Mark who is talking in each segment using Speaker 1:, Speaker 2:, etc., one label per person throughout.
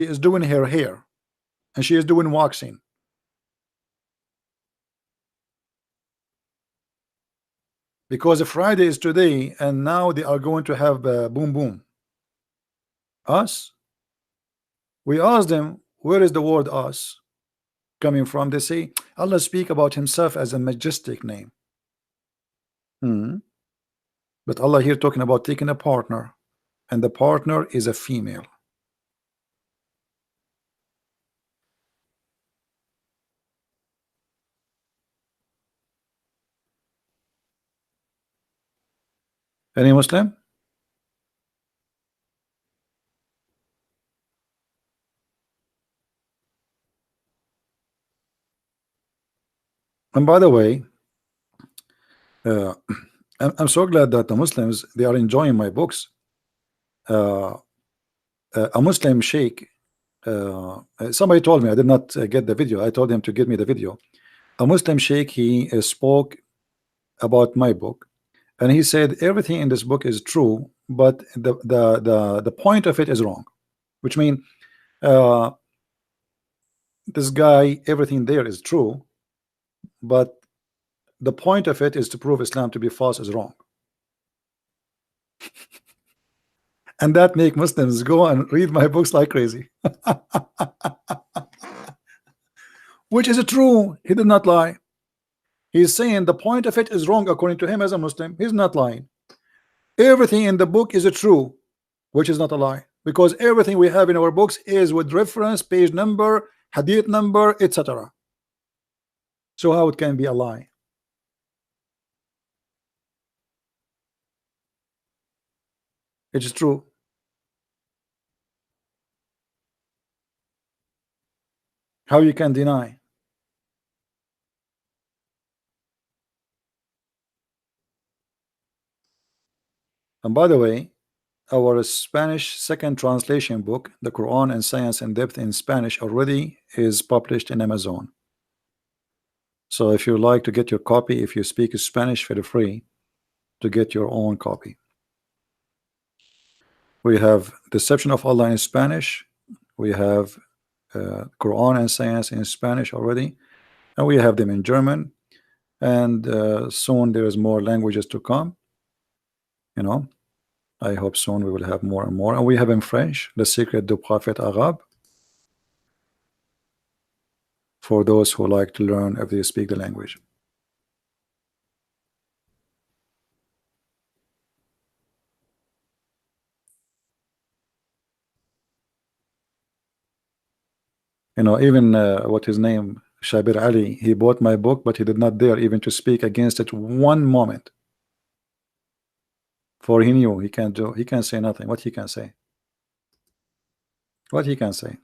Speaker 1: is doing her hair and she is doing waxing. Because Friday is today, and now they are going to have boom boom. Us? We asked them, where is the word us coming from? They say Allah speak about himself as a majestic name. But Allah here talking about taking a partner, and the partner is a female. Any Muslim? And by the way, uh, I'm so glad that the Muslims, they are enjoying my books. A Muslim sheikh, somebody told me, I did not get the video. I told him to give me the video. A Muslim sheikh, he spoke about my book, and he said everything in this book is true, but the point of it is wrong. Which means this guy, everything there is true, but the point of it is to prove Islam to be false is wrong. And that make Muslims go and read my books like crazy. Which is true. He did not lie. He's saying the point of it is wrong according to him as a Muslim. He's not lying. Everything in the book is true, which is not a lie, because everything we have in our books is with reference, page number, hadith number, etc. So how it can be a lie? It is true. How you can deny? And by the way, our Spanish second translation book, the Quran and Science in Depth in Spanish, already is published in Amazon. So if you like to get your copy, if you speak Spanish, feel free to get your own copy. We have Deception of Allah in Spanish. We have Quran and Science in Spanish already, and we have them in German. And soon there is more languages to come. You know, I hope soon we will have more and more. And we have in French, The Secret du Prophète Arabe, for those who like to learn if they speak the language. You know, even what his name, Shabir Ali, he bought my book, but he did not dare even to speak against it one moment. For he knew he can't do, he can't say nothing. What he can say? What he can say?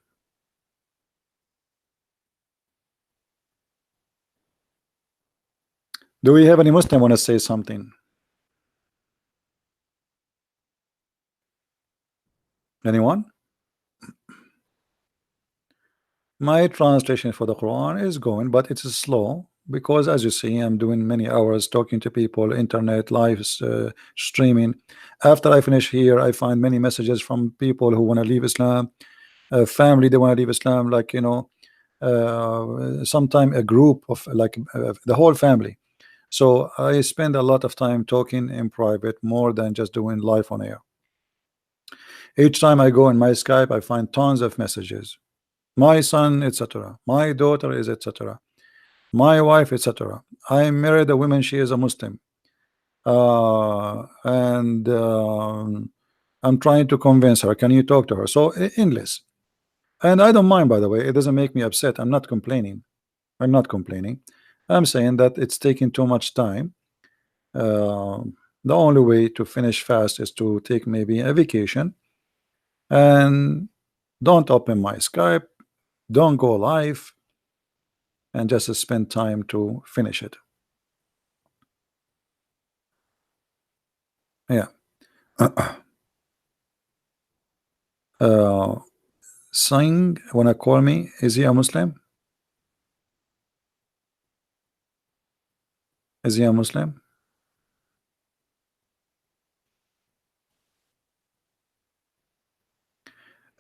Speaker 1: Do we have any Muslim want to say something? Anyone? My translation for the Quran is going, but it's slow because, as you see, I'm doing many hours talking to people, internet, live streaming. After I finish here, I find many messages from people who want to leave Islam, family, they want to leave Islam, like, you know, sometime a group of like the whole family. So I spend a lot of time talking in private, more than just doing live on air. Each time I go in my Skype, I find tons of messages. My son, etc. My daughter is etc. My wife, etc. I married a woman, she is a Muslim. And I'm trying to convince her. Can you talk to her? So endless. And I don't mind, by the way. It doesn't make me upset. I'm not complaining. I'm not complaining. I'm saying that it's taking too much time. The only way to finish fast is to take maybe a vacation and don't open my Skype, don't go live, and just spend time to finish it. Yeah. Singh wanna call me? Is he a Muslim? Is he a Muslim?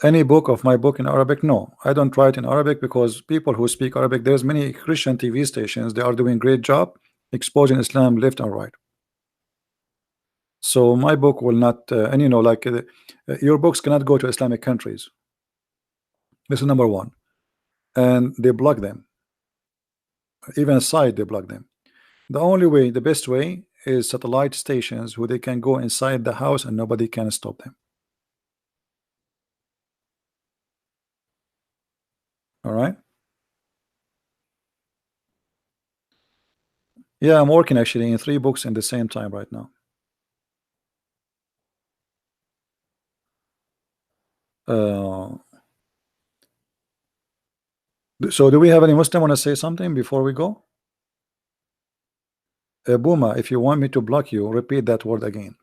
Speaker 1: Any book of my book in Arabic? No, I don't write in Arabic because people who speak Arabic, there's many Christian TV stations, they are doing great job exposing Islam left and right. So my book will not, and you know, like your books cannot go to Islamic countries. This is number one, and they block them. Even aside, they block them. The only way, the best way, is satellite stations who they can go inside the house and nobody can stop them. All right. Yeah, I'm working actually in 3 books in the same time right now. Uh, so do we have any Muslim want to say something before we go? Buma, if you want me to block you, repeat that word again.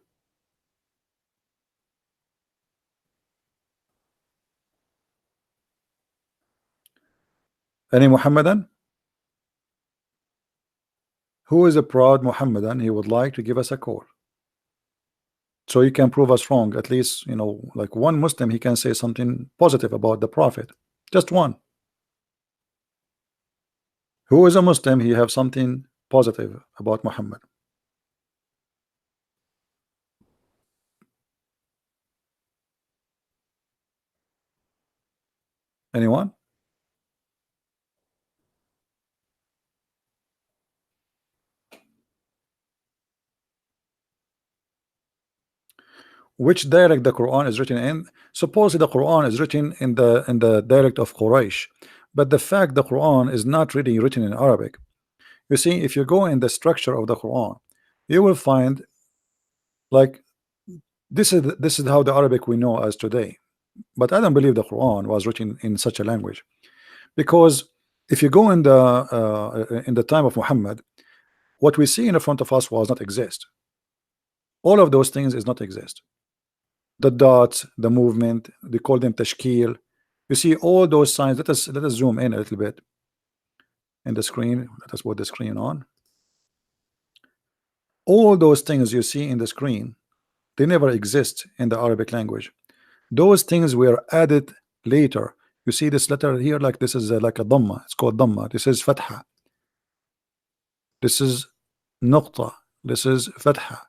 Speaker 1: Any Muhammadan? Who is a proud Muhammadan? He would like to give us a call. So you can prove us wrong. At least, you know, like one Muslim, he can say something positive about the Prophet. Just one. Who is a Muslim? He have something positive about Muhammad. Anyone? Which dialect the Quran is written in? Supposedly the Quran is written in the dialect of Quraysh, but the fact the Quran is not really written in Arabic. You see, if you go in the structure of the Quran, you will find like this is how the Arabic we know as today. But I don't believe the Quran was written in such a language, because if you go in the time of Muhammad, what we see in front of us was not exist. All of those things is not exist. The dots, the movement, they call them tashkil. You see all those signs. Let us zoom in a little bit in the screen. Let us put the screen on. All those things you see in the screen, they never exist in the Arabic language. Those things were added later. You see this letter here, like this is like a dhamma. It's called dhamma. This is fatha. This is nuqta. This is fatha.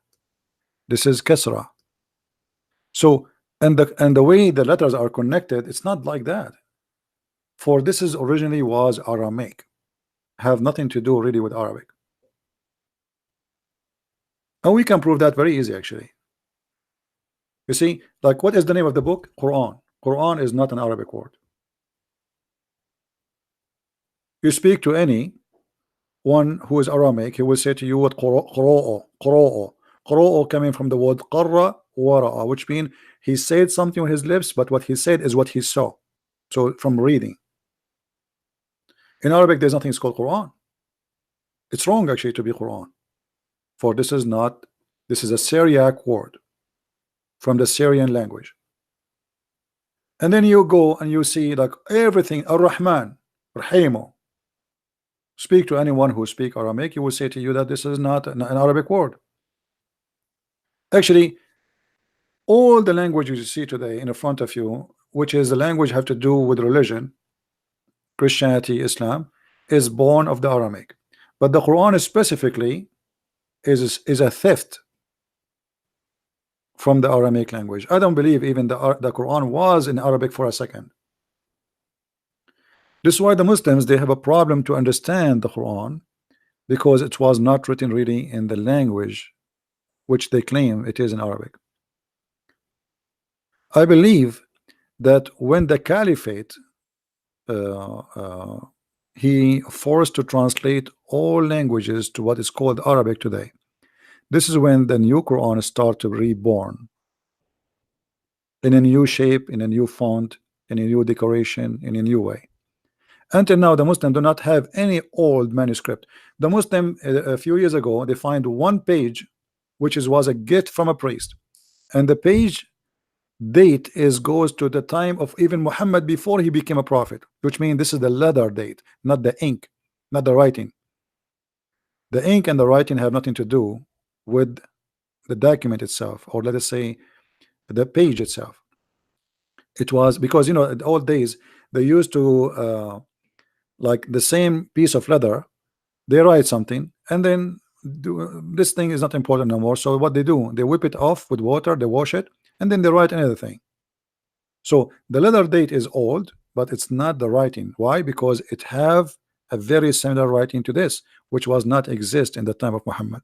Speaker 1: This is kasra. So and the way the letters are connected, it's not like that. For this is originally was Aramaic, have nothing to do really with Arabic. And we can prove that very easy actually. You see, like what is the name of the book? Quran. Quran is not an Arabic word. You speak to any one who is Aramaic, he will say to you what qoro'o coming from the word qarra wara'a, which means he said something with his lips, but what he said is what he saw. So from reading. In Arabic, there's nothing called Quran. It's wrong actually to be Quran, for this is not. This is a Syriac word from the Syrian language. And then you go and you see like everything Ar-Rahman, Rahimu. Speak to anyone who speak Aramaic, you will say to you that this is not an Arabic word. Actually, all the languages you see today in front of you, which is the language have to do with religion, Christianity, Islam, is born of the Aramaic. But the Quran specifically is a theft from the Aramaic language. I don't believe even the Quran was in Arabic for a second. This is why the Muslims, they have a problem to understand the Quran, because it was not written really in the language which they claim it is in Arabic. I believe that when the Caliphate he forced to translate all languages to what is called Arabic today, this is when the new Quran started to reborn in a new shape, in a new font, in a new decoration, in a new way. Until now, the Muslim do not have any old manuscript. The Muslim a few years ago, they find one page which was a gift from a priest, and the page date goes to the time of even Muhammad before he became a prophet, which means this is the letter date, not the ink, not the writing. The ink and the writing have nothing to do with the document itself, or let us say the page itself. It was because, in the old days they used to like the same piece of leather, they write something and then this thing is not important no more. So what they do, they whip it off with water, they wash it, and then they write another thing. So the leather date is old, but it's not the writing. Why? Because it have a very similar writing to this, which was not exist in the time of Muhammad.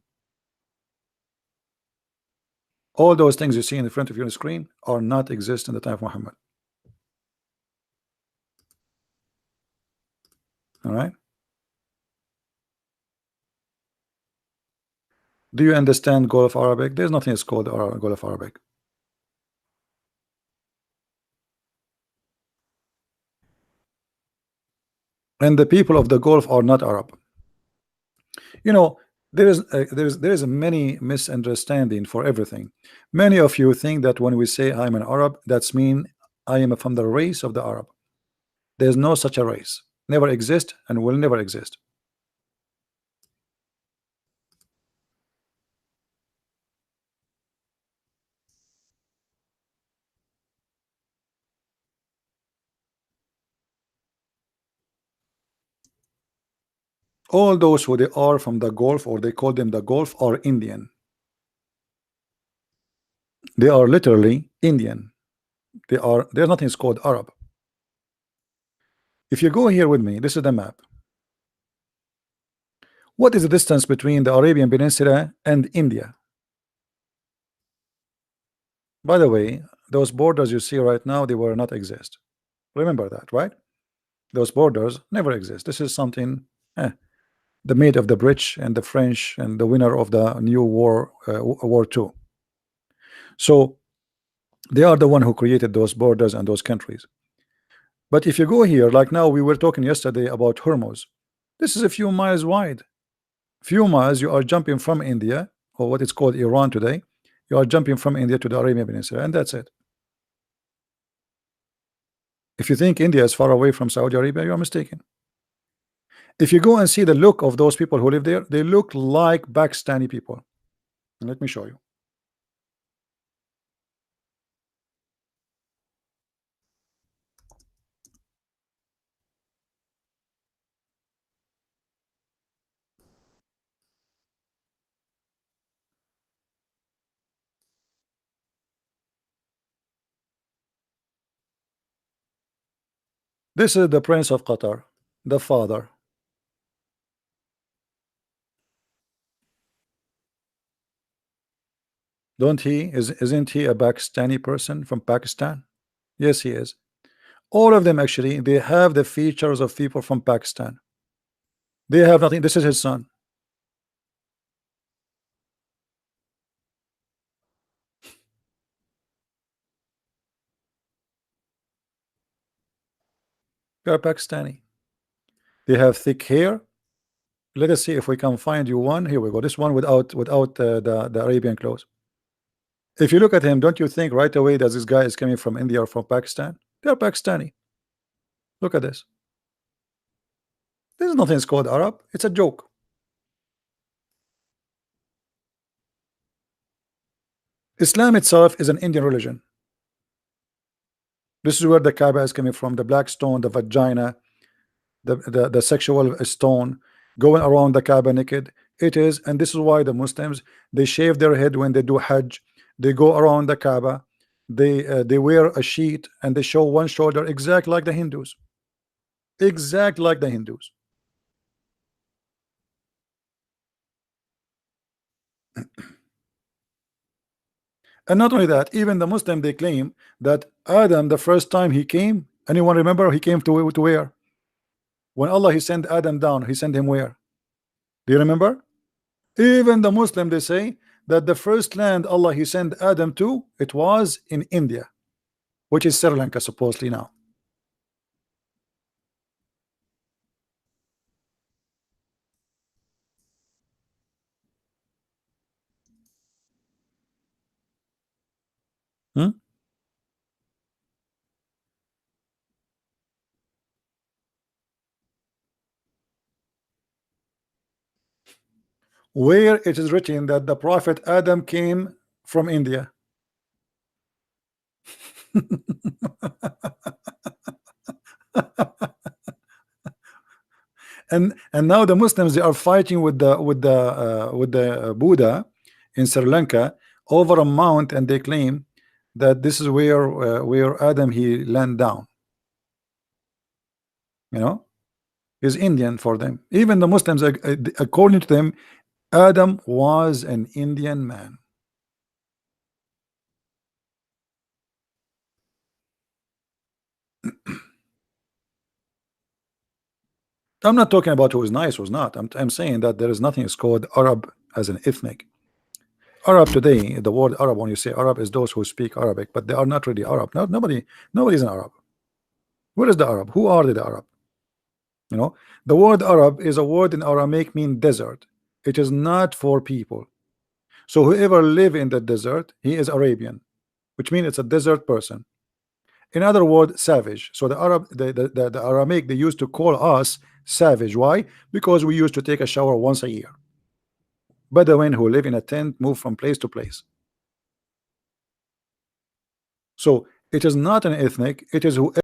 Speaker 1: All those things you see in the front of your screen are not exist in the time of Muhammad. All right. Do you understand Gulf Arabic? There's nothing is called Gulf Arabic. And the people of the Gulf are not Arab. You know, there is a many misunderstanding for everything. Many of you think that when we say I'm an Arab, that's mean I am from the race of the Arab. There's no such a race. Never exist and will never exist. All those who they are from the Gulf, or they call them the Gulf, are Indian. They are literally Indian. There's nothing is called Arab. If you go here with me, this is the map. What is the distance between the Arabian Peninsula and India? By the way, those borders you see right now, they were not exist. Remember that, right? Those borders never exist. This is something the made of the British and the French and the winner of the new war, War II. So they are the one who created those borders and those countries. But if you go here, like now, we were talking yesterday about Hormuz. This is a few miles wide. Few miles, you are jumping from India, or what is called Iran today. You are jumping from India to the Arabian Peninsula, and that's it. If you think India is far away from Saudi Arabia, you are mistaken. If you go and see the look of those people who live there, they look like Pakistani people. And let me show you. This is the Prince of Qatar, the father. Isn't he a Pakistani person from Pakistan? Yes, he is. All of them actually, they have the features of people from Pakistan. They have nothing. This is his son. They are Pakistani. They have thick hair. Let us see if we can find you one. Here we go. This one without the Arabian clothes. If you look at him, don't you think right away that this guy is coming from India or from Pakistan? They are Pakistani. Look at this. There's nothing is called Arab. It's a joke. Islam itself is an Indian religion. This is where the Kaaba is coming from. The black stone, the vagina, the sexual stone going around the Kaaba naked. It is, and this is why the Muslims, they shave their head when they do Hajj. They go around the Kaaba. They wear a sheet and they show one shoulder, exact like the Hindus. Exact like the Hindus. And not only that, even the Muslim, they claim that Adam, the first time he came, anyone remember he came to where? When Allah he sent Adam down, he sent him where? Do you remember? Even the Muslim, they say that the first land Allah he sent Adam to, it was in India, which is Sri Lanka supposedly now. Hmm? Where it is written that the Prophet Adam came from India. And now the Muslims, they are fighting with the Buddha in Sri Lanka over a mount, and they claim that this is where Adam he land down. You know, is Indian for them. Even the Muslims, according to them, Adam was an Indian man. I'm not talking about who is nice, who's not. I'm saying that there is nothing is called Arab as an ethnic. Arab today, the word Arab, when you say Arab, is those who speak Arabic, but they are not really Arab. No, nobody is an Arab. Where is the Arab? Who are the Arab? You know, the word Arab is a word in Aramaic mean desert. It is not for people. So whoever live in the desert, he is Arabian, which means it's a desert person. In other words, savage. So the Arab, the Aramaic, they used to call us savage. Why? Because we used to take a shower once a year. Bedouin who live in a tent, move from place to place. So it is not an ethnic, it is who